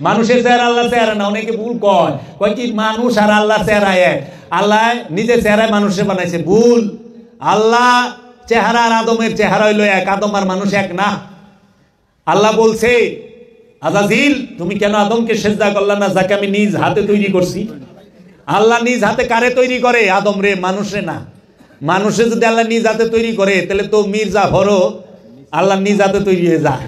মানুষের চেহারা আল্লাহ চেহারা না, অনেকে ভুল কয়, কয় কি মানুষ আর আল্লাহ চেহারা এক, আল্লাহ নিজের চেহারায় মানুষের বানাইছে, ভুল। আল্লাহ চেহারা আর আদমের চেহারা হইল এক, আদম আর মানুষ এক না। আল্লাহ বলছে আজাজিল তুমি কেন আদমকে সেজদা করলা না, যাকে আমি নিজ হাতে তৈরি করছি। আল্লাহ নিজ হাতে কারে তৈরি করে? আদম রে, মানুষে না। মানুষে যদি আল্লাহ নিজ হাতে তৈরি করে তাহলে তো মির্জা ভরো আল্লাহ নিজ হাতে তৈরি হয়ে যায়।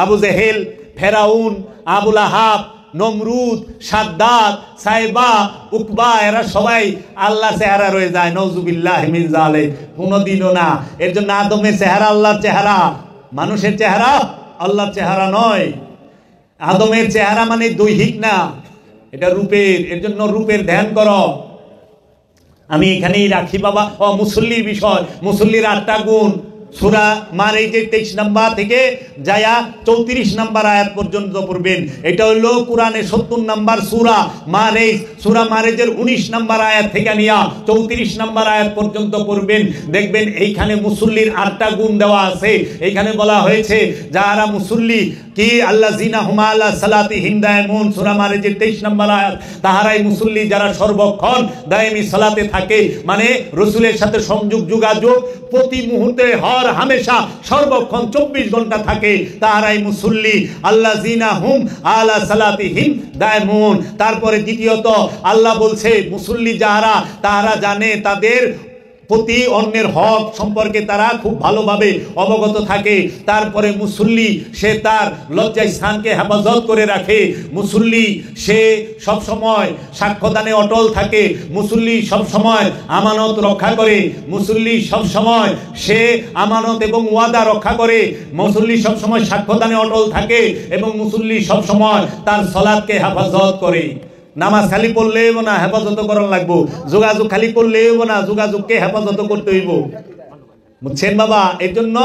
আবু জেহেল, ফেরাউন, আবুল আহাব, নমরুদ, সাদ্দাত, সাইবা, উকবা এরা সবাই আল্লাহ চেহারা রয়ে যায়, নওজুবিল্লাহ মিন যালিক, কোনদিনও না। এর জন্য আদমের চেহারা আল্লাহর চেহারা, মানুষের চেহারা আল্লাহর চেহারা নয়। আদমের চেহারা মানে দৈহিক না, এটা রূপের। এর জন্য রূপের ধ্যান করো। আমি এখানেই রাখি বাবা। মুসল্লির বিষয়, মুসল্লির 8টা গুণ সূরা মারেজের 23 নম্বর থেকে যায়া 34 নম্বর আয়াত পর্যন্ত পড়বেন। এটা হলো কোরআনে 70 নম্বর সূরা মারেজ। সূরা মারেজের 19 নম্বর আয়াত থেকে নিয়া 34 নম্বর আয়াত পর্যন্ত পড়বেন। দেখবেন এইখানে মুসল্লির 8টা গুণ দেওয়া আছে। এইখানে বলা হয়েছে যারা মুসল্লি কি আল্লাযিনা হুম আলা সালাতিহিম দায়মুন, সূরা মারেজের 23 নম্বর আয়াত, তাহারাই মুসল্লি যারা সর্বক্ষণ দায়মি সালাতে থাকে, মানে রাসূলের সাথে সংযোগ যোগাযোগ প্রতি মুহূর্তে হর হামেশা সর্বক্ষণ 24 ঘন্টা থাকে, তাহারাই মুসল্লি। আল্লাযিনা হুম আলা সালাতিহিম দায়মুন। তারপরে দ্বিতীয়ত আল্লাহ বলছে মুসল্লি যারা, তারা জানে তাদের প্রতি অন্যের হক সম্পর্কে তারা খুব ভালোভাবে অবগত থাকে। তারপরে মুসল্লি সে তার লজ্জা স্থানকে হেফাজত করে রাখে। মুসল্লি সে সবসময় সাক্ষ্যদানে অটল থাকে। মুসল্লি সবসময় আমানত রক্ষা করে। মুসল্লি সবসময় সে আমানত এবং ওয়াদা রক্ষা করে। মুসল্লি সবসময় সাক্ষ্যদানে অটল থাকে এবং মুসল্লি সবসময় তার সালাতকে হেফাজত করে। নামাজ খালি পড়লে হইব না, হেফাজত করার লাগবো। যোগাযোগ খালি করলে হইব না, যোগাযোগকে হেফাজত করতে হইব। বুঝছেন বাবা? এর জন্য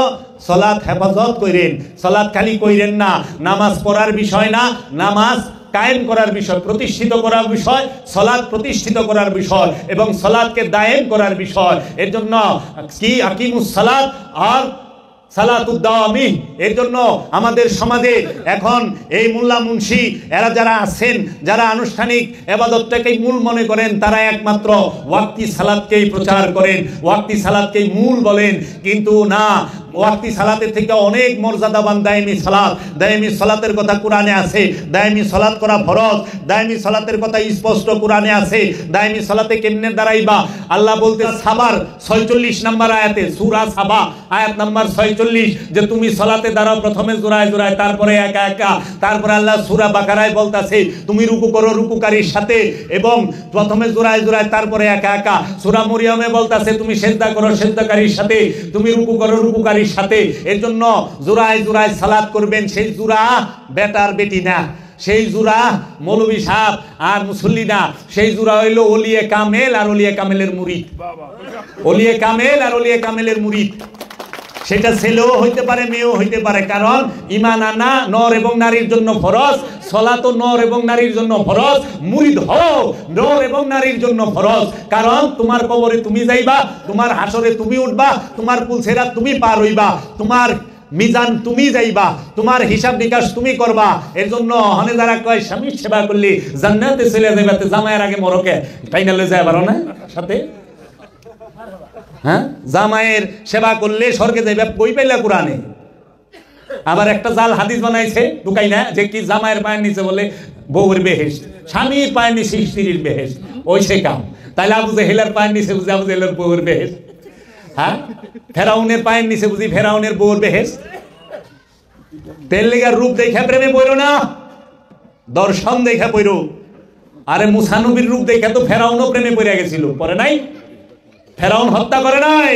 সালাত হেফাজত করেন, সালাত খালি কইরেন না। নামাজ পড়ার বিষয় না, নামাজ কায়েম করার বিষয়, প্রতিষ্ঠিত করার বিষয়, সালাত প্রতিষ্ঠিত করার বিষয় এবং সালাতকে দায়েম করার বিষয়। এর জন্য কি আকিমুস সালাত আর সালাতুদ্দাওয়ামি। এর জন্য আমাদের সমাজে এখন এই মোল্লা মুন্সি এরা যারা আছেন, যারা আনুষ্ঠানিক ইবাদতটাকেই মূল মনে করেন, তারা একমাত্র ওয়াক্তি সালাতকেই প্রচার করেন, ওয়াক্তি সালাতকেই মূল বলেন। কিন্তু না, ওয়াক্তি সালাতের থেকে অনেক মর্যাদাবান দায়মি সালাত। দায়মি সালাতের কথা কোরআনে আছে, দায়মি সালাত করা ফরজ। দায়মি সালাতের কথা স্পষ্ট কোরআনে আছে। দায়মি সালাতে কেমনে দাঁড়াইবা? আল্লাহ বলতে সাবার 46 নম্বর আয়াতে, সূরা সাবা আয়াত নাম্বার 46, যে তুমি সালাতে দাঁড়াও প্রথমে জোড়ায় জোড়ায়, তারপরে একা একা। তারপরে আল্লাহ সূরা বাকারায় বলতাছে তুমি রুকু করো রুকুকারীর সাথে, এবং প্রথমে জোড়ায় জোড়ায় তারপরে একা একা। সূরা মরিয়মে বলতাছে তুমি সিজদা করো সিজদাকারীর সাথে, তুমি রুকু করো রুকুকারীর সাথে। এর জন্য জোড়ায় জোড়ায় সালাত করবেন। সেই জোড়া বেটার বেটি না, সেই জোড়া মৌলভী সাহেব আর মুসল্লি না, সেই জোড়া হইল ওলিয়ে কামেল আর ওলিয়ে কামেলের মুরিদ। ওলিয়ে কামেল আর ওলিয়ে কামেলের মুরিদ। সেটা ছেলেও হইতে পারে, মেয়েও হইতে পারে। কারণ ঈমান আনা নর এবং নারীর জন্য ফরজ, সালাত নর এবং নারীর জন্য ফরজ, মুরিদ হও নর এবং নারীর জন্য ফরজ। কারণ তোমার কবরে তুমি যাইবা, তোমার হাসরে তুমি উঠবা, তোমার পুলসেরাত তুমি পার হইবা, তোমার মিজান তুমি যাইবা, তোমার হিসাব নিকাশ তুমি করবা। এর জন্য হনে যারা কয় স্বামীর সেবা করলে জান্নাতে চলে যাইবা, জামাইয়ের আগে মরকে ফাইনালে যায় পারো না সাথে। হ্যাঁ, জামাইয়ের সেবা করলে স্বর্গে যাইবা, কই পাইলা কোরআনে? আবার একটা জাল হাদিস বানাইছে ঢুকাই না, যে কি জামাইয়ের পায়ের নিচে বলে বউর বেহেশত, স্বামীর পায়ের নিচে স্ত্রীর বেহেশত। ওই সে কাম। তাইলে আবু জেহেলের পায়ের নিচে বুঝি আবু জেহেলের বউর বেহেশত? হ্যাঁ, ফেরাউনের পায়ের নিচে বুঝি ফেরাউনের বউর বেহেশত? তেল লেগার রূপ দেখা প্রেমে পড়ো না, দর্শন দেখা পড়ো। আরে মুসা নবীর রূপ দেখা তো ফেরাউনও প্রেমে পড়ে গেছিল, পরে নাই? ফেরাউন হত্যা করে নাই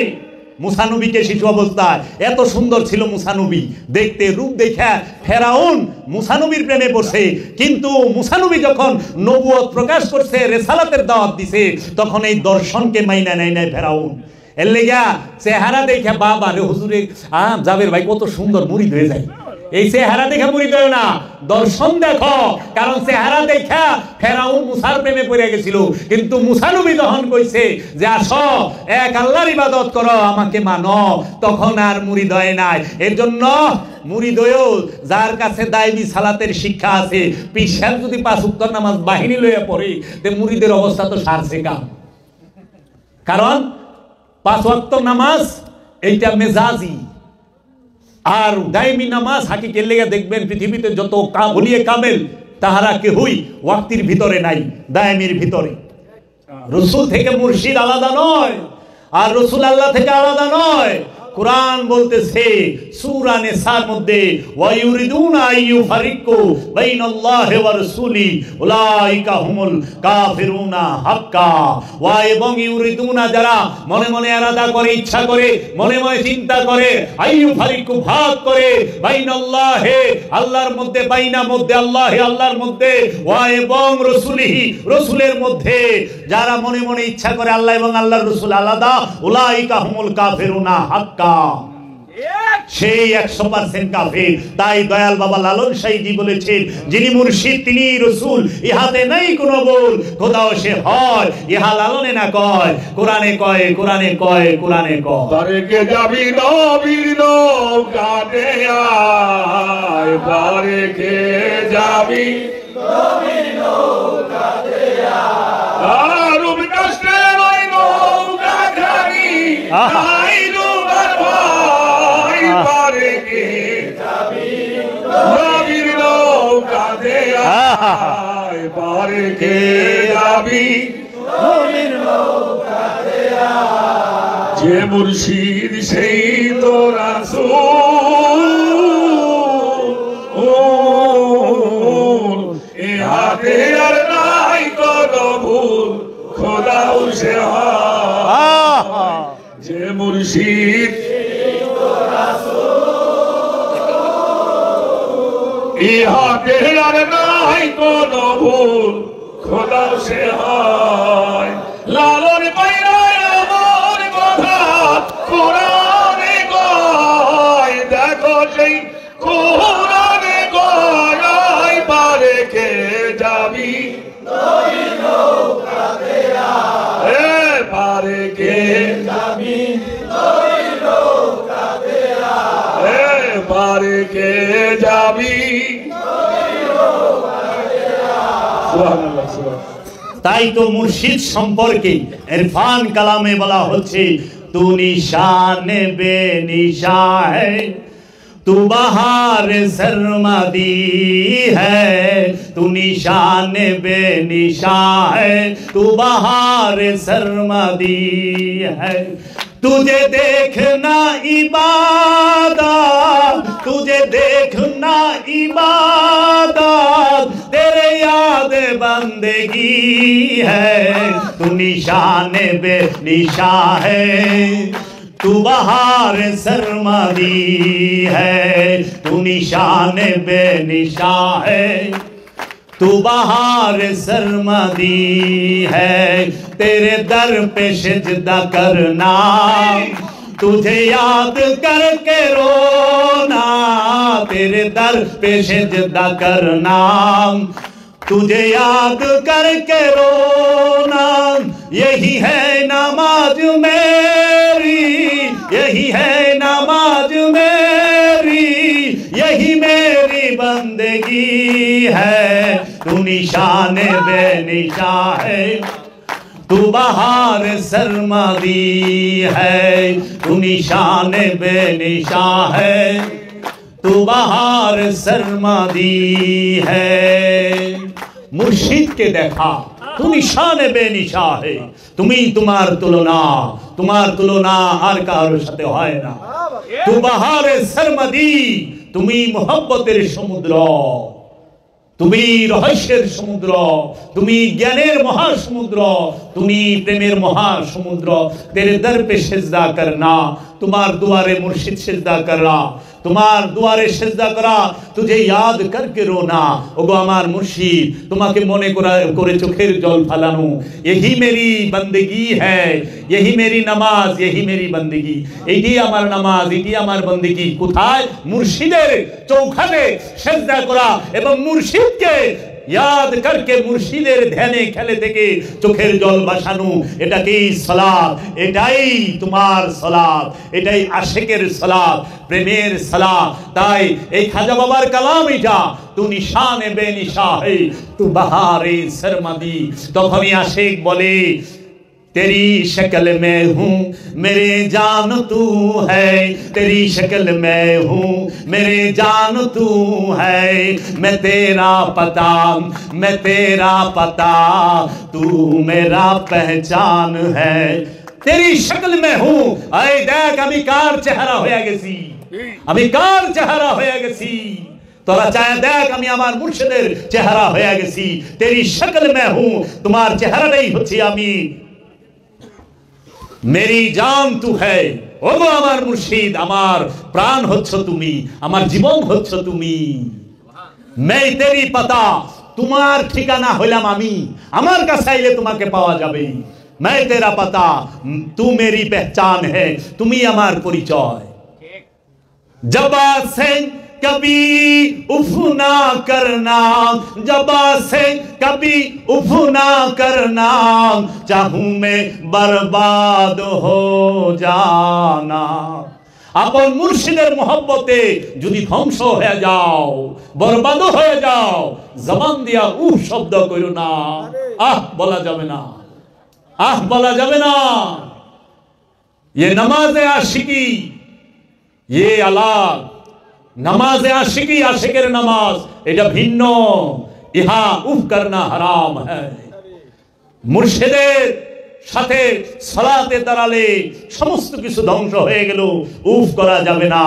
মুসা নবীকে শিশু অবস্থায়। এত সুন্দর ছিল মুসা নবী দেখতে, রূপ দেখা ফেরাউন মুসা নবীর প্রেমে পড়ছে। কিন্তু মুসা নবী যখন নবুয়ত প্রকাশ করছে, রিসালাতের দাওয়াত দিছে, তখন এই দর্শনকে মাইনা নেয় নাই ফেরাউন। এর লেগা চেহারা দেখা বাবা রে হুজুরে জাবের ভাই কত সুন্দর মুরিদ হয়ে যায়। এই চেহারা দেখে মুরিদ হইও না, দর্শন দেখো। কারণ চেহারা দেখা ফেরাউন মুসার প্রেমে পড়ে গেছিল, কিন্তু মুসা নবী যখন কইছে যে আসো এক আল্লাহর ইবাদত করো, আমাকে মানো, তখন আর মুরিদ হয় নাই। এর জন্য মুরিদ হয়েও যার কাছে দায়বি সালাতের শিক্ষা আছে, পীর সাহেব যদি 5 ওয়াক্ত নামাজ বাহিনী লইয়া পড়ে, তে মুরিদের অবস্থা তো সারছে কাম। কারণ 5 ওয়াক্ত নামাজ এইটা মেজাজি, আর দায়মি নামাজ হাকিকের লেগে দেখবেন পৃথিবীতে যত ওলিয়ে কামেল তাহারা কেহই ওয়াক্তির ভিতরে নাই, দায়মির ভিতরে। রসুল থেকে মুর্শিদ আলাদা নয়, আর রসুল আল্লাহ থেকে আলাদা নয়। কুরআন বলতেছে সূরা নিসার মধ্যে, ওয়া ইউরিদুনা আইয়ুফারিকু বাইনাল্লাহি ওয়া রাসূলি উলাইকা হুমুল কাফিরুনা হাক্কা। ওয়া এবং ইউরিদুনা যারা মনে মনে ইরাদা করে, ইচ্ছা করে, মনে মনে চিন্তা করে, আইয়ুফারিকু ভাগ করে, বাইনাল্লাহি আল্লাহর মধ্যে, বাইনা মধ্যে আল্লাহি আল্লাহর মধ্যে, ওয়া এবং রাসূলিহি রাসূলের মধ্যে, যারা মনে মনে ইচ্ছা করে আল্লাহ এবং আল্লাহর রাসূল আলাদা, উলাইকা হুমুল কাফিরুনা হাক্কা, সেই 100% কাফের। তাই দয়াল বাবা লালন সাইদি বলেছেন, যিনি মুর্শিদ তিনি রসুল, ইহাতে নাই কোনো ভুল, খোদাও সে হয়, ইহা লালনে না কয়, কোরআনে কয়, কোরআনে কয়, কোরআনে কয়। বারেকে যাবি নবীর নৌকাতে আয়, বারেকে যাবি নবীর নৌকাতে আয়, আর কষ্টের ওই নৌকা খানি আই ডুবার ভয়, বারেকে যাবি নবীর নৌকাতে আয়, বারেকে যাবি নবীর নৌকাতে আয়, যে মুর্শিদ সেই তো রাসূল, এ হাতে আর নাই কোনো ভুল, খোদাও সে হয়, যে মুর্শিদ ইহাতে আর নাই কোনো ভুল, খোদাও সে হয়। লালন পাইরায় আমার কথা কোরআনে কয়, দেখো সেই কোরআনে কয়, বারেকে যাবি নবীর নৌকাতে আয়, বারেকে যাবি নবীর নৌকাতে আয়, বারেকে যাবি নবীর নৌকাতে আয়। সুবহানাল্লাহ, সুবহানাল্লাহ। তাই তো মুর্শিদ সম্পর্কে ইরফান কালামে বলা হচ্ছে, তু নিশানে বে নিশা है, तू बहार सरमदी है, तू निशान बेनिशा है, तू बहार सरमदी है, तुझे देखना इबादत, तुझे देखना इबादत, तेरे याद बंदगी है, तू निशान बेनिशा है, तू बहार सरमदी है, तू निशान बेनिशा है, तू बहार सरमदी है, तेरे दर पे सिजदा करना, तुझे याद करके रोना, तेरे दर पे सिजदा करना, तुझे याद करके रोना, यही है नमाज मेरी, यही है नमाज मेरी, यही मेरी बंदगी है, तू निशान बेनिशा है, तू बहार सरमदी है, तू निशान बेनिशा है, तू बहार सरमदी है। मुर्शिद के देखा तू निशान बेनिशा है, তুমি তোমার তুলনা আর কারোর সাথে হয় না। তু বাহারে সরমদি, তুমি মোহব্বতের সমুদ্র, তুমি রহস্যের সমুদ্র, তুমি জ্ঞানের মহাসমুদ্র, তুমি প্রেমের মহাসমুদ্র। তেরে দর পে সিজদা করনা, তোমার দুয়ারে মুর্শিদ সিজদা করা, তোমার দুয়ারে সেজদা করা, তুঝে ইয়াদ করকে রোনা। ওগো আমার মুর্শিদ, তোমাকে মনে করে চোখের জল ফালানো, यही मेरी बंदगी है, यही मेरी नमाज, यही मेरी बंदगी। এটি আমার নামাজ, এটি আমার বন্দেগী। কোথায়? মুর্শিদের চৌখানে সেজদা করা এবং মুর্শিদকে याद करके मुर्शिদের ধ্যানে খেলে থেকে চোখের জল ভাসানো, এটাকেই সালাত, এটাই তোমার সালাত, এটাই আশিকের সালাত, প্রেমের সালাত। তাই এই খাজা বাবার কালাম এটা, তু নিশানে বেনিশা হে তু বাহারে সরমদি। তখনই আশিক বলে तेरी शक्ल में हूँ मेरे जान तू है, तेरी शक्ल में हूँ मेरे जान तू है, मैं तेरा पता तू मेरा पहचान है। तेरी शक्ल में हूँ, आए देख अभी कार चेहरा होया गेसी, अभी कार चेहरा होया गेसी। তোরা চায় দেখ আমি আমার মুর্শিদের চেহারা হয়ে গেছি। তেরি শক্ল में हूँ, তোমার চেহারাটাই হচ্ছে আমি। मेरी जान तू है, ওগো আমার মুর্শিদ, আমার প্রাণ হচ্ছ তুমি, আমার জীবন হচ্ছ তুমি। मैं तेरी पता, তোমার ঠিকানা হইলাম আমি, আমার কাছে আইলে তোমাকে পাওয়া যাবে। मैं तेरा पता, तू मेरी पहचान है, তুমি আমার পরিচয়। जबा से कभी उफ ना करना, जबा से कभी उफ ना करना, चाहूं मैं बर्बाद हो जाना। আপন মুর্শিদের মহব্বতে যদি ধ্বংস হয়ে যাও, বরবাদ হয়ে যাও, জবান দিয়া উফ শব্দ করো না। আহ বলা যাবে না, আহ বলা যাবে না। ये नमाज आशिकी, ये আলাগ। नमाज आशिकी, आशिकेर नमाज এটা ভিন্ন। ইহা উফ করনা হারাম है। মুর্শিদের সাথে সালাতে দাঁড়ালে সমস্ত কিছু ধ্বংস হয়ে গেল, উফ করা যাবে না।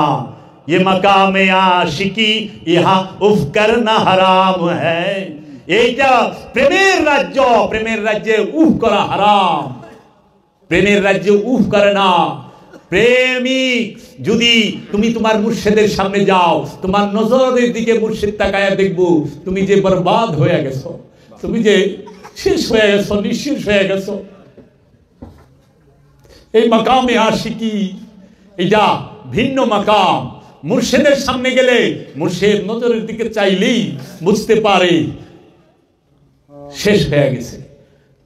ये मकामे आशिकी, ইহা উফ করনা হারাম है। এইটা প্রেমের রাজ্য, প্রেমের রাজ্যে উফ করা হারাম। প্রেমের রাজ্যে উফ করে না। প্রেমিক যদি তুমি তোমার মুর্শিদের সামনে যাও, তোমার নজরের দিকে মুর্শিদ তাকায়া দেখবো তুমি যে বরবাদ হয়ে গেছো, তুমি যে শেষ হয়ে গেছো, নিঃশেষ হয়ে গেছো। এই মাকামে আশিকি এটা ভিন্ন মাকাম। মুর্শিদের সামনে গেলে মুর্শিদ নজরের দিকে চাইলেই বুঝতে পারে শেষ হয়ে গেছে।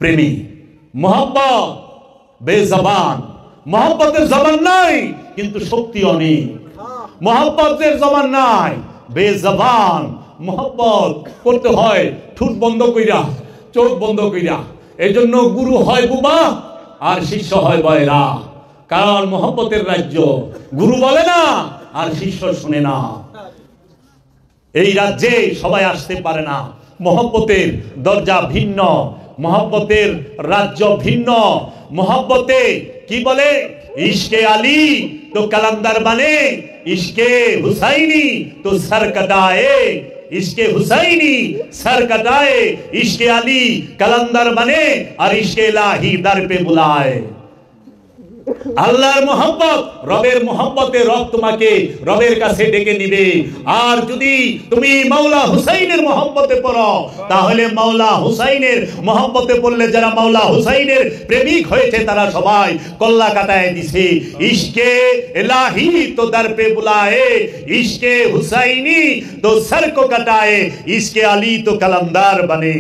প্রেমী মোহাব্বত বেজবান, মোহাব্বতের জবান নাই কিন্তু শক্তি অনেক। মোহাব্বতের জবান নাই, বেজবান। মোহাব্বত করতে হয় ঠোঁট বন্ধ কইরা, চোখ বন্ধ কইরা। এই জন্য গুরু হয় বুবা আর শিষ্য হয় বয়রা। কারণ মোহাব্বতের রাজ্য, গুরু বলে না আর শিষ্য শুনে না। এই রাজ্যে সবাই আসতে পারে না। মোহাব্বতের দরজা ভিন্ন, মোহাব্বতের রাজ্য ভিন্ন। মোহাব্বতে কি বলে? ইশকে আলী তো কালান্দার বানে, ইশকে হুসাইনি তো সর কটায়ে। ইশকে হুসাইনি সর কটায়ে, ইশকে আলী কালান্দার বানে আর ইশকে ইলাহি দর পে বুলায়ে। আল্লাহর মোহাব্বত, রবের মোহাব্বতে রব তোমাকে রবের কাছে ডেকে নিবে। আর যদি তুমি মাওলা হুসাইনের মোহাব্বতে পড়ো, তাহলে মাওলা হুসাইনের মোহাব্বতে পড়লে যারা মাওলা হুসাইনের প্রেমিক হয়েছে তারা সবাই কল্লা কাটায় দিছে। ইশকে ইলাহি তো দর পে বুলায়ে, ইশকে হুসাইনি তো সর কো কাটায়ে, ইশকে আলী তো কালামদার বনে।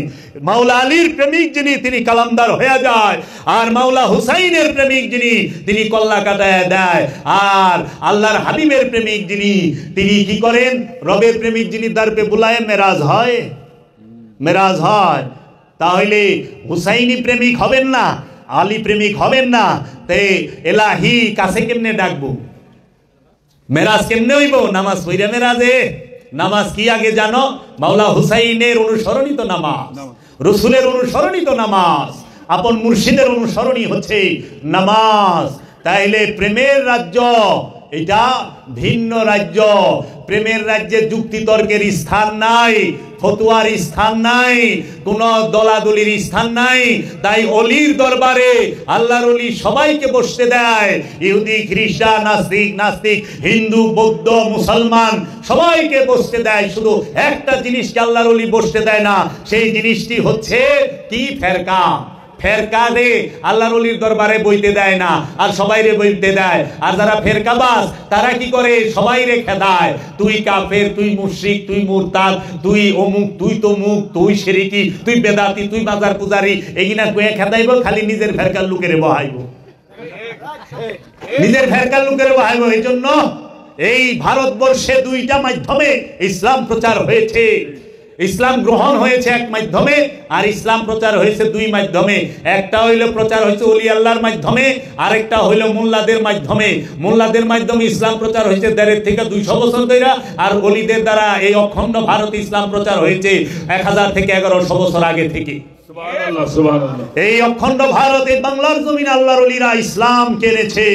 মাওলা আলীর প্রেমিক যিনি তিনি কালামদার হয়ে যায়, আর মাওলা হুসাইনের প্রেমিক যিনি তিনি কল্লা কাটায় দেয়। আর আল্লাহর হাবিবের প্রেমিক যিনি তিনি কি করেন? রবের প্রেমিক যিনি দরপে বুলায় মেরাজ হয়, মেরাজ হয়। তাহলে হুসাইনি প্রেমিক হবেন না, আলী প্রেমিক হবেন না, তে এলাহি কাছে কেমনে ডাকবো? মেরাজ কেমনে হইব? নামাজ পড়া মেরাজে। নামাজ কি আগে জানো? মাওলা হুসাইনের অনুসরণিত নামাজ, রসুলের অনুসরণিত নামাজ, আপন মুর্শিদের অনুসরণই হচ্ছে নামাজ। তাইলে প্রেমের রাজ্য এটা ভিন্ন রাজ্য। প্রেমের রাজ্যে যুক্তি তর্কের স্থান নাই। ফতুয়ার স্থান নাই, কোন দলাদলির স্থান নাই। তাই অলির দরবারে আল্লাহর অলি সবাইকে বসতে দেয়, ইহুদি, খ্রিস্টান, নাস্তিক, হিন্দু, বৌদ্ধ, মুসলমান সবাইকে বসতে দেয়। শুধু একটা জিনিসকে আল্লাহর অলি বসতে দেয় না, সেই জিনিসটি হচ্ছে কি? ফেরকা। ফেরকারে আল্লাহর ওলির দরবারে বইতে দেয় না, আর সবাইরে বইতে দেয়। আর যারা ফেরকাবাজ তারা কি করে? সবাইরে খেদায়, তুই কাফের, তুই মুশরিক, তুই মুরতাদ, তুই অমুক, তুই তমুক, তুই শিরকি, তুই বেদাতি, তুই বাজার পূজারি, এগিনা কয়ে খেদাইব, খালি নিজের ফেরকার লোকেরে বহাইব, নিজের ফেরকার লোকেরে বহাইব। এই জন্য এই ভারতবর্ষে দুইটা মাধ্যমে ইসলাম প্রচার হয়েছে। ইসলাম গ্রহণ হয়েছে এক মাধ্যমে, আর ইসলাম প্রচার হয়েছে দুই মাধ্যমে। একটা হইল প্রচার হয়েছে ওলি আল্লাহর মাধ্যমে, আরেকটা হইল মোল্লাদের মাধ্যমে। মোল্লাদের মাধ্যমে ইসলাম প্রচার হয়েছে 1.5 থেকে 200 বছর ধরে, আর ওলিদের দ্বারা এই অখণ্ড ভারত ইসলাম প্রচার হয়েছে 1000 থেকে 1100 বছর আগে থেকে। এই অখণ্ড ভারত, এই বাংলার জমিন আল্লাহর ওলিরা ইসলাম কেনেছে,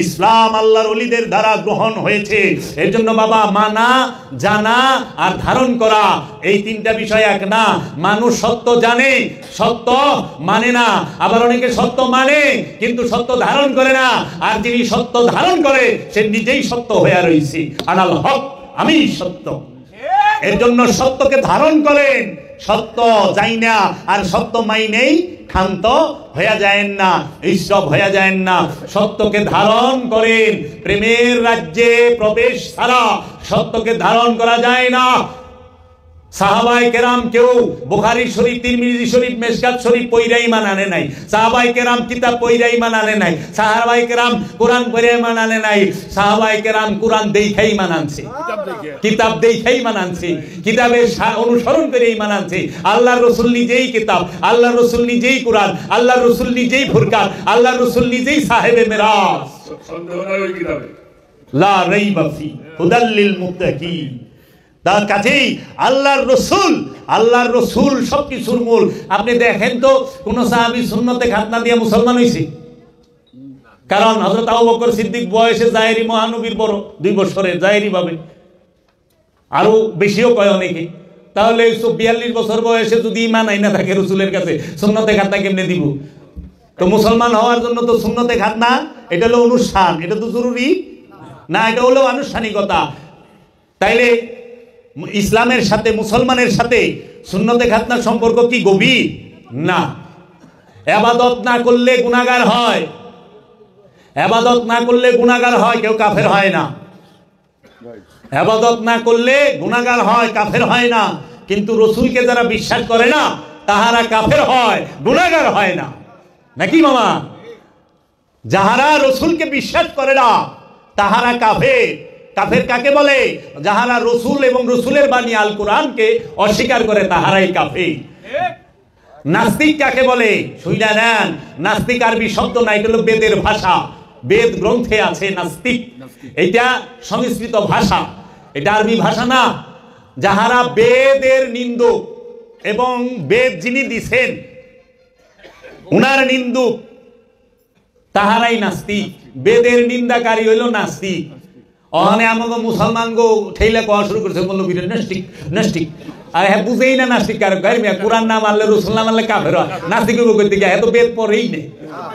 ইসলাম আল্লাহর ওলিদের দ্বারা গ্রহণ হয়েছে। এর জন্য বাবা, মানা, জানা আর ধারণ করা, এই তিনটা বিষয় এক না। মানুষ সত্য জানে, সত্য মানে না। আবার অনেকে সত্য মানে কিন্তু সত্য ধারণ করে না, আর যিনি সত্য ধারণ করে সে নিজেই সত্য হয়ে রয়েছে। আনাল হক, আমি সত্য। এর জন্য সত্যকে ধারণ করেন, সত্য যাই না, আর সত্য মাইনেই ক্ষান্ত হয়ে যায় না, এইসব হয়ে যায় না। সত্যকে ধারণ করেন, প্রেমের রাজ্যে প্রবেশ ছাড়া সত্যকে ধারণ করা যায় না। সাহাবায়ে কেরাম কেউ বুখারী শরীফ, তিরমিজি শরীফ, মেশকাত শরীফ পইরা ঈমান আনে নাই। সাহাবায়ে কেরাম কিতাব পইরা ঈমান আনে নাই। সাহাবায়ে কেরাম কোরআন পড়ে ঈমান আনে নাই। সাহাবায়ে কেরাম কোরআন দেখাই ঈমান আনছে, কিতাব দেখাই ঈমান আনছে, কিতাবের অনুসরণ করে ঈমান আনছে। আল্লাহর রাসূল নিজেই কিতাব, আল্লাহর রাসূল নিজেই কোরআন, আল্লাহর রাসূল নিজেই ফুরকান, আল্লাহর রাসূল নিজেই সাহেবে মিরাজ। সন্দেহ নাই ওই কিতাবে, লা রাইবা ফি হুদাল লিল মুত্তাকিন। তার কাছেই আল্লাহর রসুল সবকিছুর মূল। আপনি দেখেন তো কোন সাহাবী সুন্নতে খাতনা দিয়ে মুসলমান হয়েছে? কারণ হযরত আবু বকর সিদ্দিক বয়সে জাহেরি মহানবীর বড়, 2 বছরের জাহেরি ভাবে, আরো বেশিও কয় অনেকে। তাহলে 42 বছর বয়সে যদি ঈমান আইনা থাকে রসুলের কাছে, সুন্নতে খাতনা কেমনে দিব? তো মুসলমান হওয়ার জন্য তো সুন্নতে খাতনা, এটা হলো অনুষ্ঠান, এটা তো জরুরি না, এটা হলো আনুষ্ঠানিকতা। তাইলে ইসলামের সাথে, মুসলমানের সাথে সুন্নতে খাতনার সম্পর্ক কি গভীর? না। ইবাদত না করলে গুনাহগার হয়, ইবাদত না করলে গুনাহগার হয়, কেউ কাফের হয় না। ইবাদত না করলে গুনাহগার হয়, কাফের হয় না। কিন্তু রসুলকে যারা বিশ্বাস করে না তাহারা কাফের হয়, গুনাহগার হয় না, নাকি মামা? যাহারা রসুলকে বিশ্বাস করে না তাহারা কাফের। কাফের কাকে বলে? যাহারা রসুল এবং রসুলের বাণী আল কোরআনকে অস্বীকার করে, তাহারাই কাফের। নাস্তিক কাকে বলে? শুইনা নেন, নাস্তিক আরবি শব্দ না, এটা হলো বেদের ভাষা, বেদ গ্রন্থে আছে নাস্তিক, এটা সংস্কৃত ভাষা, এটা আরবি ভাষা না। যাহারা বেদের নিন্দুক এবং বেদ যিনি দিছেন উনার নিন্দুক, তাহারাই নাস্তিক। বেদের নিন্দাকারী হইল নাস্তিক। ওখানে আমাকে মুসলমান গো ঠেলে কোয়া শুরু করছে, বললো নাস্তিক নাস্তিক। আর হ্যাঁ বুঝেই না নাস্তিক কার, কোরআন না মানলে, রসুল না মানলে কাফের হয়। নাস্তিক করতে গিয়ে এত বেদ পড়েই নেই,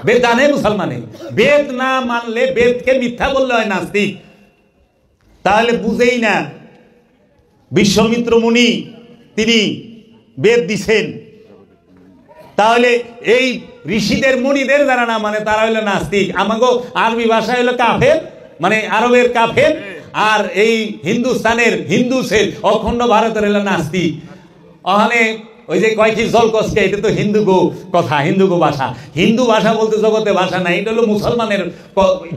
বেদ জানে মুসলমানে। বেদ না মানলে, বেদকে মিথ্যা বললে হয় নাস্তিক। তাহলে বুঝেই না। বিশ্বমিত্র মুনি তিনি বেদ দিছেন, তাহলে এই ঋষিদের মুনিদের যারা না মানে তারা হইলো নাস্তিক। আমাকে আরবি ভাষা হইলো কাফের, মানে আরবের কাফের, আর এই হিন্দুস্তানের হিন্দুসের অখণ্ড ভারতের হলো নাস্তিক। ওখানে ওই যে কয়েকটি জলকসকে, এটা তো হিন্দু গো কথা, হিন্দু গো ভাষা। হিন্দু ভাষা বলতে জগতে ভাষা নাই, এটা হলো মুসলমানের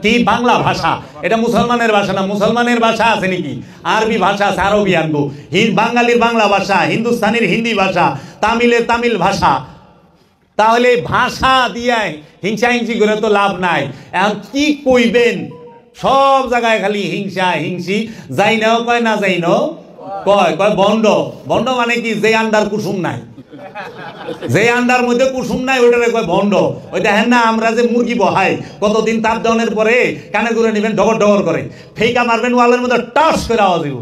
কি বাংলা ভাষা, এটা মুসলমানের ভাষা না। মুসলমানের ভাষা আছে নাকি? আরবি ভাষা আছে, আরবি আনবো। বাঙালির বাংলা ভাষা, হিন্দুস্তানের হিন্দি ভাষা, তামিলের তামিল ভাষা। তাহলে ভাষা দিয়ে হিংসা হিংসি করে তো লাভ নাই। এখন কি কইবেন? সব জায়গায় খালি হিংসা হিংসি, যাই নাও কয়, না যাই নাও কয়, কয় বন্ড। বন্ড মানে কি? যে আন্ডার কুসুম নাই, যে আন্ডার মধ্যে কুসুম নাই ওইটারে কয় বন্ড। ওই দেখেন না, আমরা যে মুরগি বহাই, কতদিন তাপ দেওয়ার পরে কানে করে নেবেন, ডগর ডগর করে, ফেকা মারবেন ওয়ালের মধ্যে, টাস করে আওয়াজ দিব,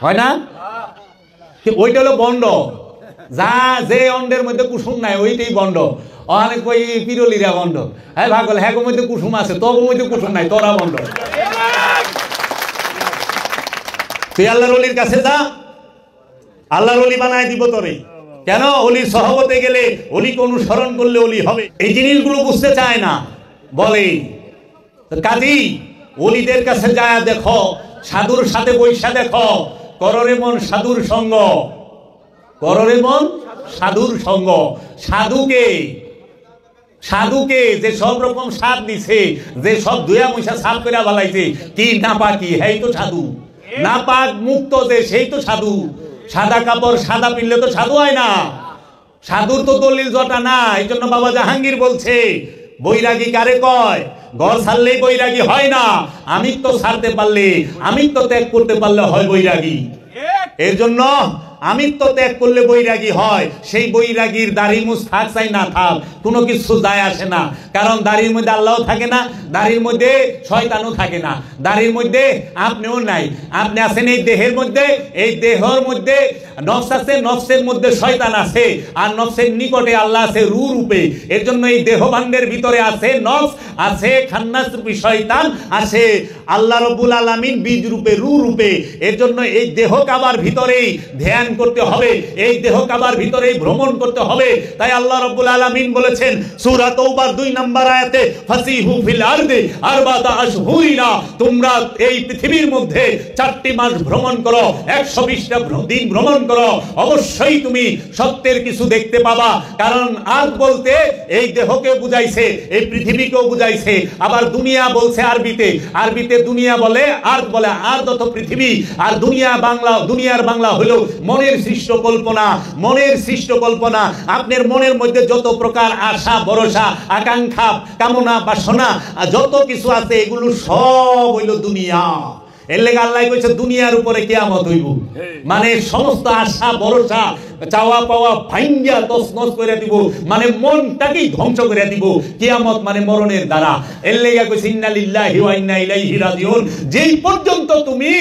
হয় না? ওইটা হলো বন্ড, যা যে অন্ডের মধ্যে কুসুম নাই ওইটাই বন্ড। অনেক ওই পিরলিরা বন্ড, হ্যাঁ ভাগল হ্যাঁ মধ্যে কুসুম আছে, তোর মধ্যে কুসুম নাই, তোরা বন্ড। তুই আল্লাহর ওলির কাছে যা, আল্লাহর ওলি বানায় দিব তোরে। কেন? ওলির সহবতে গেলে, ওলিকে অনুসরণ করলে ওলি হবে। এই জিনিসগুলো বুঝতে চায় না, বলে কাজী ওলিদের কাছে যায় দেখো, সাধুর সাথে বৈশা দেখো, কররে মন সাধুর সঙ্গ, কররে মন সাধুর সঙ্গ। সাধুকে, সাধুকে যে সব রকম সাপ দিছে, যে সব দুয়া মশা সাপ করে বালাইছে, কি নাপাকি, হেই তো সাধু। নাপাক মুক্ত যে, সেই তো সাধু। সাদা কাপড় সাদা পিনলে তো সাধু হয় না। সাধুর তো দলিল জটা না। এই জন্য বাবা জাহাঙ্গীর বলছে, বৈরাগী কারে কয়? ঘর ছাড়লেই বৈরাগী হয় না, আমিত্ব ছাড়তে পারলে, আমিত্ব ত্যাগ করতে পারলে হয় বৈরাগী। এর জন্য আমিত্ব ত্যাগ করলে বৈরাগী হয়। সেই বৈরাগীর দাড়ি মুছ থাক চাই না থাক, কোনো কিছু যায় আসে না। কারণ দাড়ির মধ্যে আল্লাহও থাকে না, দাড়ির মধ্যে শয়তানও থাকে না, দাড়ির মধ্যে আপনিও নাই। আপনি আছেন এই দেহের মধ্যে, এই দেহের মধ্যে নফস আছে, নফসের মধ্যে শয়তান আছে, আর নফসের নিকটে আল্লাহ আছে রূ রূপে। এর জন্য এই দেহভাণ্ডের ভিতরে আছে নফস, আছে খান্নাস রূপী শয়তান, আছে আল্লাহ রব্বুল আলামিন বীজ রূপে রূ রূপে। এর জন্য এই দেহ কাবার ভিতরেই ধ্যান করতে হবে, এই দেহ কাবার ভিতরেই ভ্রমণ করতে হবে। তাই আল্লাহ রব্বুল আলামিন বলেছেন সূরা তওবার 2 নম্বর আয়াতে, ফাসিহু ফিল আরদি আরবাতা আশহুরিনা, তোমরা এই পৃথিবীর মধ্যে 4টি মাস ভ্রমণ করো, 120টা দিন ভ্রমণ করো, অবশ্যই তুমি সত্যের কিছু দেখতে পাবা। কারণ আরদ বলতে এই দেহকে বুঝাইছে, এই পৃথিবীকেও বুঝাইছে। আবার দুনিয়া বলছে আরবিতে, আরবিতে দুনিয়া বলে, আরদ বলে। আরদ তো পৃথিবী, আর দুনিয়া বাংলা, দুনিয়ার বাংলা হলো মনের সৃষ্ট কল্পনা। মনের সৃষ্ট কল্পনা, আপনার মনের মধ্যে যত প্রকার আশা ভরসা আকাঙ্ক্ষা কামনা বাসনা যত কিছু আছে, এগুলো সব হইল দুনিয়া। এর লেগে আল্লাহ কইছে দুনিয়ার উপরে কিয়ামত হইব। মানে সমস্ত আশা ভরসা চাওয়া পাওয়া ভাঙ্গিয়া তছনছ করে দিব, মানে মনটাকেই ধ্বংস করে দিব কিয়ামত, মানে মরণের দ্বারা। এর লেগে কইছে ইন্না লিল্লাহি ওয়া ইন্না ইলাইহি রাজিউন। যেই পর্যন্ত তুমি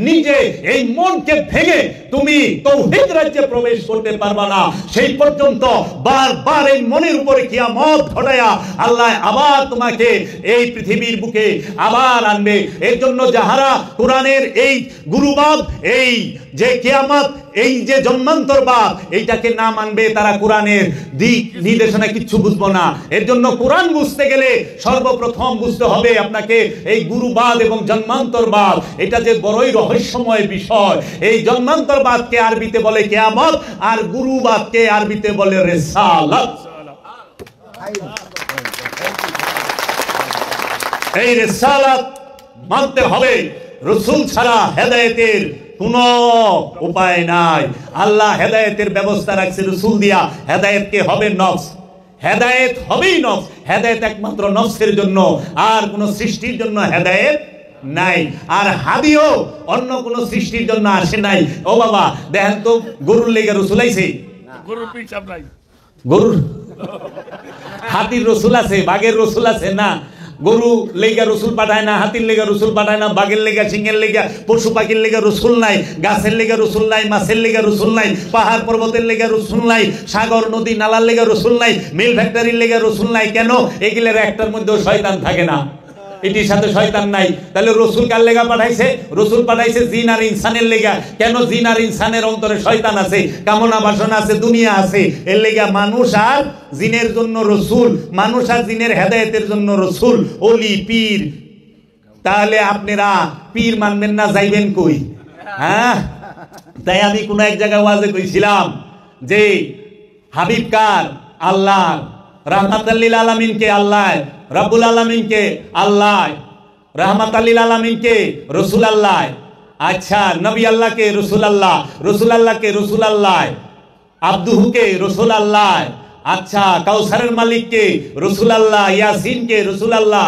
নিজে এই মনকে ভেঙে তুমি তাওহীদ রাজ্যে প্রবেশ করতে পারবা না, সেই পর্যন্ত বারবার এই মনের উপরে কিয়ামত ঘটায়া আল্লাহ আবার তোমাকে এই পৃথিবীর বুকে আবার আনবে। এর জন্য যাহারা কোরআনের এই গুরুবাদ, এই যে কিয়ামত, এই যে জন্মান্তরবাদ, এইটাকে না মানবে, তারা কোরআনের দিক নির্দেশনা কিচ্ছু বুঝবো না। এর জন্য কোরআন বুঝতে গেলে সর্বপ্রথম বুঝতে হবে আপনাকে এই গুরুবাদ এবং জন্মান্তরবাদ। এটা যে বড়ই রহস্যময় বিষয়। এই জন্মান্তরবাদকে আরবিতে বলে কিয়ামত, আর গুরুবাদকে আরবিতে বলে রিসালাত। এই রিসালাত মানতে হবে। রাসূল ছাড়া হেদায়েতের কোনো উপায় নাই। আল্লাহ হেদায়েতের ব্যবস্থা রাখছে রাসূল দিয়া। হেদায়েতকে হবে নফস, হেদায়েত হবেই নফস। হেদায়েত একমাত্র নফসের জন্য, আর কোন সৃষ্টির জন্য হেদায়েত নাই। আর হাদিও অন্য কোন সৃষ্টির জন্য আসে নাই। ও বাবা দেখেন তো, গরুর লেগে রাসূল আইছে, গরুর পিছাব নাই, গরুর হাতির রাসূল আছে, বাঘের রাসূল আছে না। গরু লেগা রসুল পাঠায় না, হাতির লেগা রসুল পাঠায় না, বাঘের লেগা, সিংহের লেগা, পশু পাখির লেগা রসুল নাই, গাছের লেগা রসুল নাই, মাছের লেগা রসুল নাই, পাহাড় পর্বতের লেগা রসুল নাই, সাগর নদী নালার লেগা রসুল নাই, মিল ফ্যাক্টরির লেগা রসুল নাই। কেন? এগুলোর একটার মধ্যেও শয়তান থাকে না, এটির সাথে শয়তান নাই। তাহলে রসুল কার লেগা পাঠাইছে? রসুল পাঠাইছে জিন আর ইনসানের লেগা। কেন? জিন আর ইনসানের অন্তরে শয়তান আছে, কামনা বাসনা আছে, দুনিয়া আছে। এর লেগা মানুষ আর জিনের জন্য রসুল, মানুষ আর জিনের হেদায়েতের জন্য রসুল, ওলি পীর। তাহলে আপনারা পীর মানবেন না, যাইবেন কই? হ্যাঁ, তাই আমি কোন এক জায়গায় ওয়াজে কইছিলাম যে হাবিব কার? আল্লাহ। রাহমাতাল লিল আলামিনকে আল্লাহ, রব্বুল আলামিনকে আল্লাহ, রাহমাতাল লিল আলামিনকে রাসূল আল্লাহ। আচ্ছা, নবী আল্লাহকে রাসূল আল্লাহ, রাসূল আল্লাহকে রাসূল আল্লাহ, আব্দুহুকে রাসূল আল্লাহ। আচ্ছা, কাউসারের মালিককে রাসূল আল্লাহ, ইয়াসিনকে রাসূল আল্লাহ,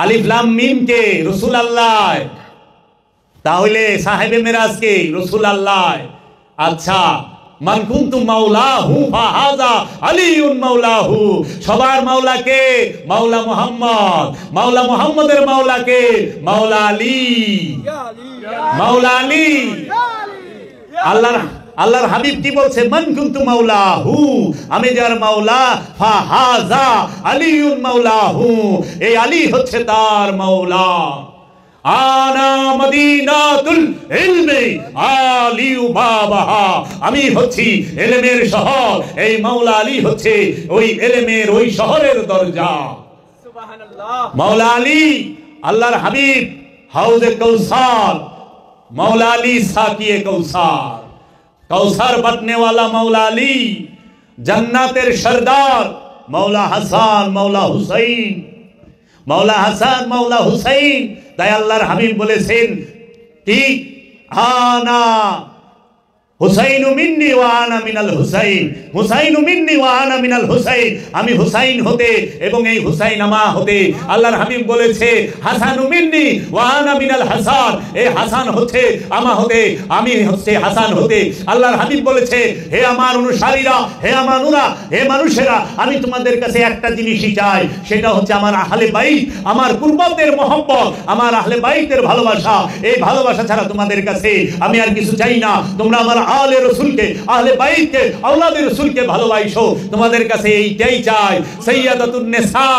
আলিফ লাম মিমকে রাসূল আল্লাহ। তাহলে সাহেবে মেরাজকে রাসূল আল্লাহ। আচ্ছা, মান কুনতু মাওলাহু ফাহাযা আলিউন মাওলাহু। সবার মাওলাকে মাওলা মুহাম্মদ, মাওলা মুহাম্মদের মাওলাকে মাওলা আলী, মাওলা আলী। আল্লাহর হাবিব কি বলছে, মান কুনতু মাওলাহু, আমি যার মাওলা, ফাহাজা আলিউন মাওলাহু, এই আলী হচ্ছে তার মাওলা। আনা মদিনাতুল ইলমি আলিউ বাবাহা, আমি হচ্ছি ইলমের শহর, এই মাওলা আলী হচ্ছে ওই ইলমের ওই শহরের দরজা। সুবহানাল্লাহ। মাওলা আলী আল্লাহর হাবিব হাউজে কাউসার, मौला अली साकिए कौसार, कौसार बटने वाला मौला अली, जन्नतेर सरदार मौला हसन मौला हुसैन, मौला हसन मौला हुसैन। ताई अल्लाहर हबीब बोलेছেন कि आना हुसैन मिन्नी व आना मिनाल हुसैन, हुसैन मिन्नी व आना मिनाल हुसैन, আমি হুসাইন হতে এবং এই হুসাইন আমা হতে। আল্লাহর হাবিব বলেছে হাসান মিন্নি व आना मिनाल হাসান, এই হাসান হচ্ছে আমা হতে, আমি হচ্ছে হাসান হতে। আল্লাহর হাবিব বলেছে হে আমার অনুসারীরা, হে আমার নুরা, হে মানুষেরা, আমি তোমাদের কাছে একটা জিনিসই চাই, সেটা হচ্ছে আমার আহলে বাইত, আমার কুরবানদের মহব্বত, আমার আহলে বাইতের ভালোবাসা। এই ভালোবাসা ছাড়া তোমাদের কাছে আমি আর কিছু চাই না। তোমরা আমার আহলে রাসূলকে, আহলে বাইতকে, আওলাদে রাসূলকে ভালোবাসো, তোমাদের কাছে এইটাই চাই। সাইয়্যিদাতুন নিসা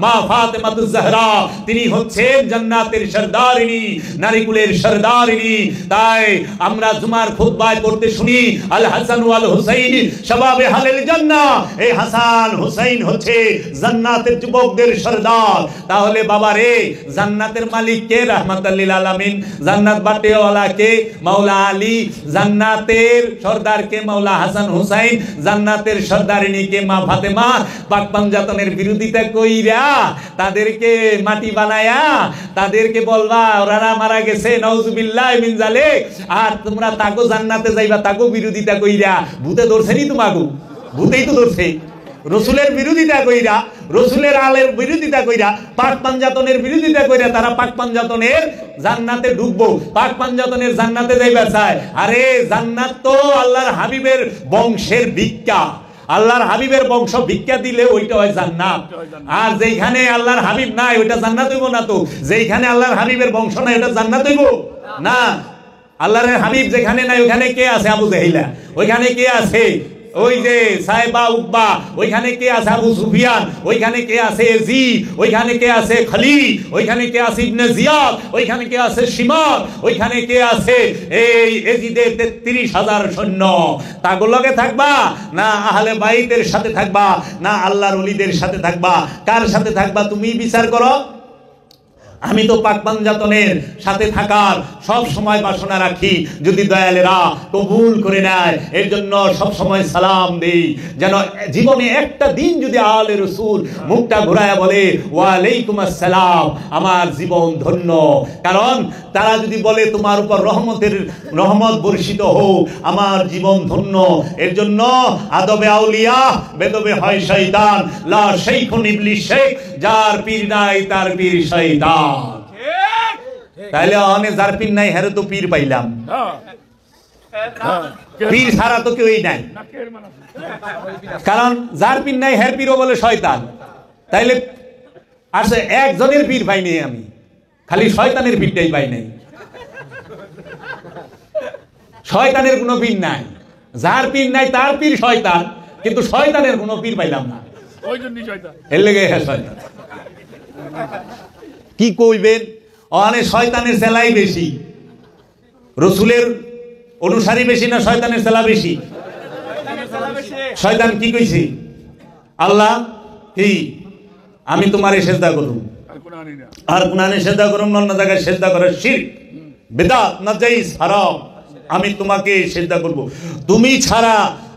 মা ফাতেমাতুজ জাহরা, তিনি হচ্ছেন জান্নাতের সরদারিনী, নারীকুলের সরদারিনী। তাই আমরা জুমার খুতবায় পড়তে শুনি আল হাসান ওয়াল হুসাইন শাবাবে আহলিল জান্নাহ, এই হাসান হুসাইন হচ্ছে জান্নাতের যুবকদের সরদার। তাহলে বাবা রে, জান্নাতের মালিক কে? রাহমাতুল লিল আলামিন। জান্নাত বাটেওয়ালা কে? মাওলা আলী। জান্নাতের সরদার কে? মাওলা হাসান হুসাইন। জান্নাতের সরদারিনী কে? মা ফাতেমা। পাক পাঞ্জাতনের বিরোধিতা কইরা তাদেরকে মাটি বানায়া তাদেরকে বলবা ওরা মারা গেছে, নাউজুবিল্লাহ মিন জালিক, আর তোমরা তাকো জান্নাতে যাইবা, তাকো বিরোধিতা কইরা। ভূতে ধরছেনি তোমাকে? ভূতেই তো ধরছে। রসুলের বিরোধিতা কইরা, রসুলের আলের বিরোধিতা কইরা, পাক পাঞ্জাতনের বিরোধিতা কইরা তারা পাক পাঞ্জাতনের জান্নাতে ঢুকবো, পাক পাঞ্জাতনের জান্নাতে যাইবা চায়। আরে জান্নাত তো আল্লাহর হাবিবের বংশের ভিক্ষা, আল্লাহর হাবিবের বংশ ভিক্ষা দিলে ওইটা হয় জান্নাত। আর যেখানে আল্লাহর হাবিব নাই ওইটা জান্নাত হইব না। তো যেখানে আল্লাহর হাবিবের বংশ নাই ওটা জান্নাত হইব না। আল্লাহর হাবিব যেখানে নাই ওখানে কে আছে? আবু জাহিলা। ওইখানে কে আছে? ওই যে সাইবা উকবা। ওইখানে কে আছে? আবু সুফিয়ান। ওইখানে কে আছে? ইয়াজিদ। ওইখানে কে আছে? খালিদ। ওইখানে কে আছে? ইবনে জিয়াদ। ওইখানে কে আছে? শিমার। ওইখানে কে আছে? এই ইয়াজিদের ৩৩,০০০ সৈন্য। তাগুলোকে থাকবা না আহলে বাইতের সাথে থাকবা, না আল্লাহর ওলিদের সাথে থাকবা? কার সাথে থাকবা তুমি বিচার করো। আমি তো পাক পাঞ্জাতনের সাথে থাকার সব সময় বাসনা রাখি, যদি দয়ালেরা কবুল করে নেয়। এর জন্য সব সময় সালাম দেই, যেন জীবনে একটা দিন যদি আলে রাসূল মুখটা ঘুরায় বলে ওয়া আলাইকুম আসসালাম, আমার জীবন ধন্য। কারণ তারা যদি বলে তোমার উপর রহমত বর্ষিত হোক, আমার জীবন ধন্য। এর জন্য আদবে আউলিয়া বেদবে হয় শয়তান, লা শাইখুন ইবলিস শেখ, যার পীর নাই তার পীর শয়তান। তাইলে অনে যার পীর নাই হেরে তো পীর পাইলাম, পীর ছাড়া তো কেউই নাই। কারণ যার পীর নাই হের পীরও বলে শয়তান। তাইলে আসলে একজনের পীর পাই নাই আমি, খালি শয়তানের পীরটাই পাই নাই। শয়তানের কোনো পীর নাই, যার পীর নাই তার পীর শয়তান, কিন্তু শয়তানের কোনো পীর পাইলাম না। এর লেগে শয়তান কি কইবেন? অনেক শয়তানের সেলাই বেশি, রসুলের অনুসারী বেশি না শয়তানের সেলা বেশি? শয়তান কি কইছে? আল্লাহ কি আমি তোমারে সেজদা করুম, আর কোরআনে সেজদা করুম, অন্য জায়গায় সেজদা করে শিরক বিদআত নাজাইজ হারাম, আমি তোমাকে সেজদা করব। তুমি ছাড়া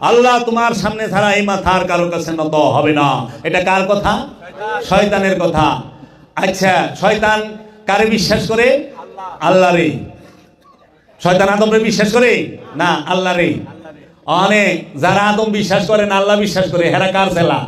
আল্লাহ তোমার সামনে ছাড়া এই মাথার কারো কাছে নত হবে না। এটা কার কথা? শয়তানের কথা। আচ্ছা, শয়তান কারে বিশ্বাস করে? আল্লাহ রে। শয়তান আদমরে বিশ্বাস করে না? আল্লাহ রে। অনেক যারা আদম বিশ্বাস করে না আল্লাহ বিশ্বাস করে, হেরা কার ছেলা?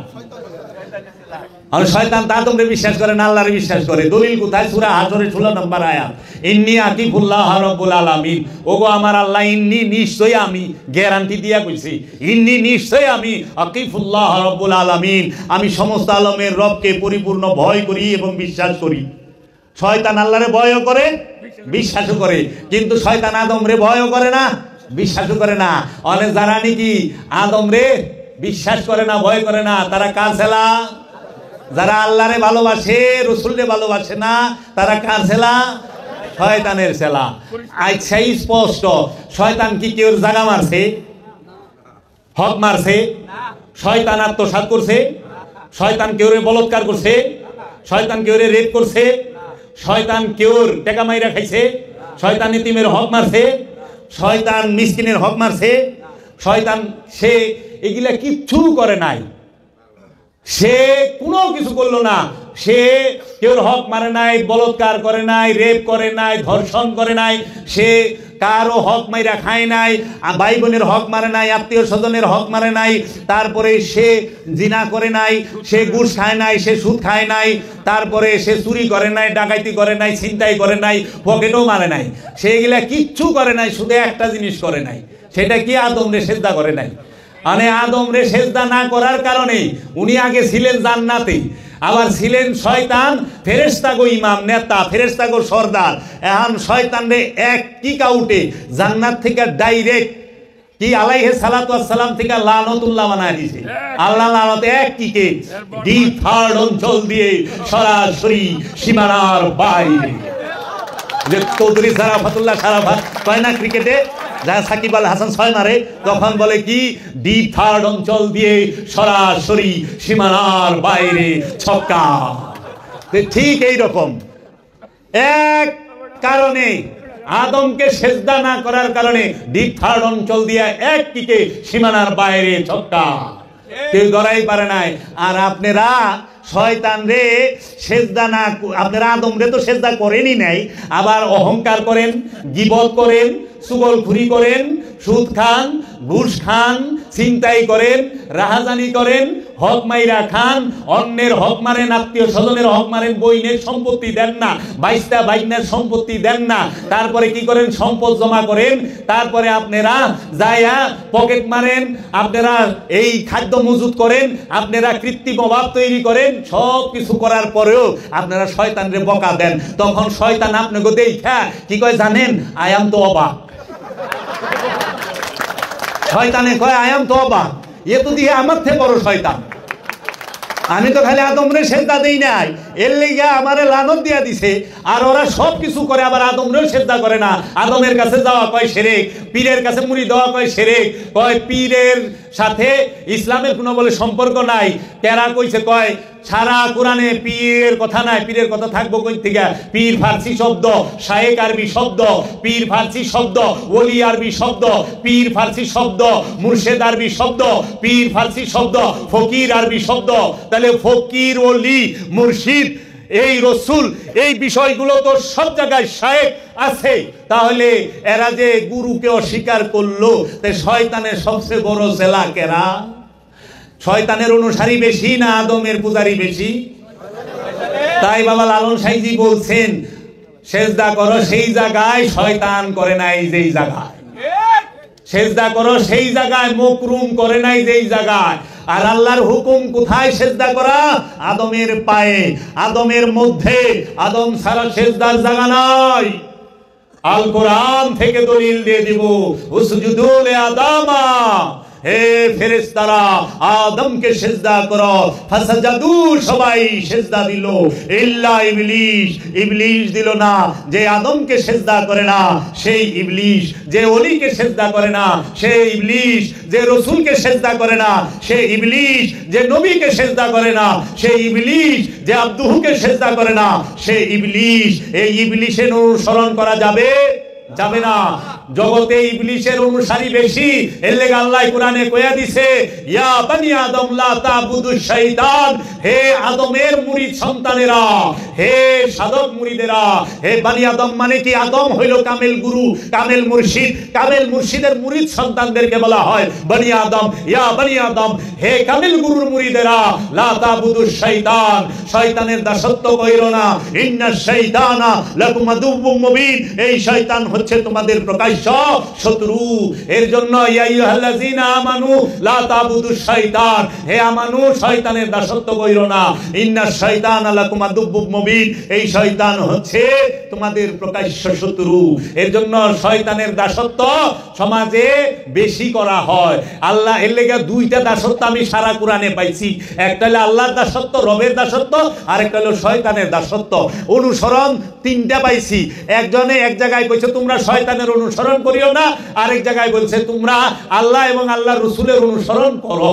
আর শয়তান আদমরে বিশ্বাস করে না আল্লাহরে বিশ্বাস করে। দলিল কোথায়? সূরা হাশরের 16 নম্বর আয়াত, ইন্নী আকিফুল্লাহ রাব্বুল আলামিন। ওগো আমার আল্লাহ, ইন্নী নিশ্চয় আমি, গ্যারান্টি দিয়া কইছি, ইন্নী নিশ্চয় আমি আকিফুল্লাহ রাব্বুল আলামিন, আমি সমস্ত আলমের রবকে পরিপূর্ণ ভয় করি এবং বিশ্বাস করি। শয়তান আল্লাহরে ভয়ও করে, বিশ্বাসও করে, কিন্তু শয়তান আদমরে ভয়ও করে না, বিশ্বাসও করে না। অনেক যারা নাকি আদম রে বিশ্বাস করে না, ভয় করে না, তারা কার ছেলা? যারা আল্লাহরে ভালোবাসে, রসুলরে ভালোবাসে না, তারা কার ছেলা? শয়তানের ছেলা। আচ্ছা, স্পষ্ট শয়তান কি কেউ জাগা মারছে? হক মারছে? শয়তান আত্মসাৎ করছে? শয়তান কেউ বলৎকার করছে? শয়তান কেউ রেপ করছে? শয়তান কেউ টাকা মাইরা খাইছে? শয়তান ইতিমের হক মারছে? শয়তান মিসকিনের হক মারছে? শয়তান সে এগুলা কিচ্ছু করে নাই, সে কোনো কিছু করলো না। সে কেউ হক মারে নাই, বলৎকার করে নাই, রেপ করে নাই, ধর্ষণ করে নাই, সে কারো হক মাইরা খায় নাই, ভাই বোনের হক মারে নাই, আত্মীয় স্বজনের হক মারে নাই, তারপরে সে জিনা করে নাই, সে ঘুষ খায় নাই, সে সুদ খায় নাই, তারপরে সে চুরি করে নাই, ডাকাতি করে নাই, ছিনতাই করে নাই, পকেটও মারে নাই, সেগুলা কিচ্ছু করে নাই। শুধু একটা জিনিস করে নাই, সেটা কি? আদম রে সেজদা করে নাই। মানে আদম রে সেজদা না করার কারণে উনি আগে ছিলেন জান্নাতে, আবার ছিলেন শয়তান ফেরেশতাগো ইমাম নেতা, ফেরেশতাগো সর্দার। এখন শয়তান রে এক কিক আউটে জান্নাত থেকে ডাইরেক্ট কি আলাইহিস সালাতু ওয়াস সালাম থেকে লানতুল্লাহ বানায় দিয়েছে। আল্লাহ লানত এক কিকে ডিপ থার্ড অঞ্চল দিয়ে সরাসরি সীমানার বাইরে। যে চৌধুরী সারাফাতুল্লাহ সারাফাত কয় না ক্রিকেটে, যা সাকিব আল হাসান ছয় মারে, তখন বলে কি ডিপ থার্ড অঞ্চল দিয়ে সরাসরি সীমানার বাইরে ছক্কা। ঠিক এই রকম এক কারণে আদমকে সেজদা না করার কারণে ডিপ থার্ড অঞ্চল দিয়ে এক কিকে সীমানার বাইরে ছক্কা, কেউ ধরাই পারে নাই। আর আপনারা শয়তান রে সেজদা না, আপনারা আদম রে তো সেজদা করেনই নাই, আবার অহংকার করেন, গীবত করেন, চুগলখুরি করেন, সুদ খান, ঘুষ খান, ছিনতাই করেন, রাহাজানি করেন, হক মাইরা খান, অন্যের হক মারেন, আত্মীয় স্বজনের হক মারেন, বইনের সম্পত্তি দেন না, বাইশটা বাইনের সম্পত্তি দেন না, তারপরে কি করেন? সম্পদ জমা করেন, তারপরে আপনারা যায়া পকেট মারেন, আপনারা এই খাদ্য মজুত করেন, আপনারা কৃত্রিম অভাব তৈরি করেন, সব কিছু করার পরেও আপনারা শয়তানরে বকা দেন। তখন শয়তান আপনাকে দেখা কি কয় জানেন? আই এম তো অবাক। শয়তানে কয় আই এম তো অবাক, এ তো দিয়ে আমার থেকে বড় শয়তান। আমি তো খালি আদমরে সেজদা দেই নাই, এর লেগে আমারে লানত দিয়া দিছে। আর ওরা সব কিছু করে, আবার আদমরেও সেজদা করে না। আদমের কাছে যাওয়া কয় শিরক, পীরের কাছে মুড়ি দেওয়া কয় শিরক, কয় পীরের সাথে ইসলামের কোনো বলে সম্পর্ক নাই। তেরা কইছে কয় সারা কোরআনে পীরের কথা নাই, পীরের কথা থাকবো কই থেকে? পীর ফার্সি শব্দ, শায়েক আরবি শব্দ, পীর ফার্সি শব্দ, ওলি আরবি শব্দ, পীর ফার্সি শব্দ, মুর্শেদ আরবি শব্দ, পীর ফার্সি শব্দ, ফকির আরবি শব্দ। তাহলে ফকির, ওলি, মুর্শিদ, এই রসুল, এই বিষয়গুলো তো সব জায়গায় শায়েক আছে। তাহলে এরা যে গুরুকে অস্বীকার করলো, তাই শয়তানের সবচেয়ে বড় জেলা কেরা? শয়তানের অনুসারী বেশি না আদমের পূজারী বেশি? তাই বাবা লালন সাইজি বলছেন সেজদা করো সেই জায়গায়, শয়তান করে নাই যেই জায়গায়। সেজদা করো সেই জায়গায়, মকরুম করে নাই যেই জায়গায়। আর আল্লাহর হুকুম কোথায় সেজদা করা? আদমের পায়ে, আদমের মধ্যে। আদম ছাড়া সেজদার জায়গা নাই। আল কোরআন থেকে দলিল দিয়ে দিব, উসজুদু লি আদামা, হে ফেরেশতারা আদমকে সেজদা করো। ফাসাজাদু, সবাই সেজদা দিল, ইল্লা ইবলিস, ইবলিস দিল না। যে আদমকে সেজদা করে না সেই ইবলিস, যে ওলিকে সেজদা করে না সেই ইবলিস, যে রসুলকে সেজদা করে না সেই ইবলিস, যে নবীকে সেজদা করে না সেই ইবলিস, যে আব্দুহুকে সেজদা করে না সেই ইবলিস। এই ইবলিসের অনুসরণ করা যাবে? যাবে না। জগতে ইবলিসের অনুসারী বেশি। এর লেগে আল্লাহ কোরআনে কইয়া দিছে, ইয়া বানি আদম লা তাবুদু শাইতান, হে আদমের মুরিদ সন্তানেরা, হে সাধক মুরিদেরা। হে বানি আদম মানে কি? আদম হইল কামেল গুরু, কামেল মুর্শিদ। কামেল মুর্শিদের মুরিদ সন্তানদেরকে বলা হয় বানি আদম। ইয়া বানি আদম, হে কামেল গুরুর মুরিদেরা, লা তাবুদু শাইতান, শয়তানের দাসত্ব কইরো না। ইন্নাশ শাইতানা লাকুম আদুউম মুবিন, এই শয়তান হচ্ছে তোমাদের প্রকাশ্য শত্রু। এর জন্য ইয়া আইয়ুহাল্লাযীনা আমানু লা তা'বুদুশ শাইতান, হে আমানু শয়তানের দাসত্ব কইরো না। ইন্নাশ শাইতানা লাকুম আদুব্বুম মুবিন, এই শয়তান হচ্ছে তোমাদের প্রকাশ্য শত্রু। এর জন্য শয়তানের দাসত্ব সমাজে বেশি করা হয়। আল্লাহ এর লেগে দুইটা দাসত্ব আমি সারা কোরআনে পাইছি, একটা হলো আল্লাহর দাসত্ব, রবের দাসত্ব, আর একটা হলো শয়তানের দাসত্ব। অনুসরণ তিনটা পাইছি। একজনে এক জায়গায় কইছে তোমরা শয়তানের অনুসরণ করিও না, আরেক জায়গায় বলছে তোমরা আল্লাহ এবং আল্লাহর রাসূলের অনুসরণ করো।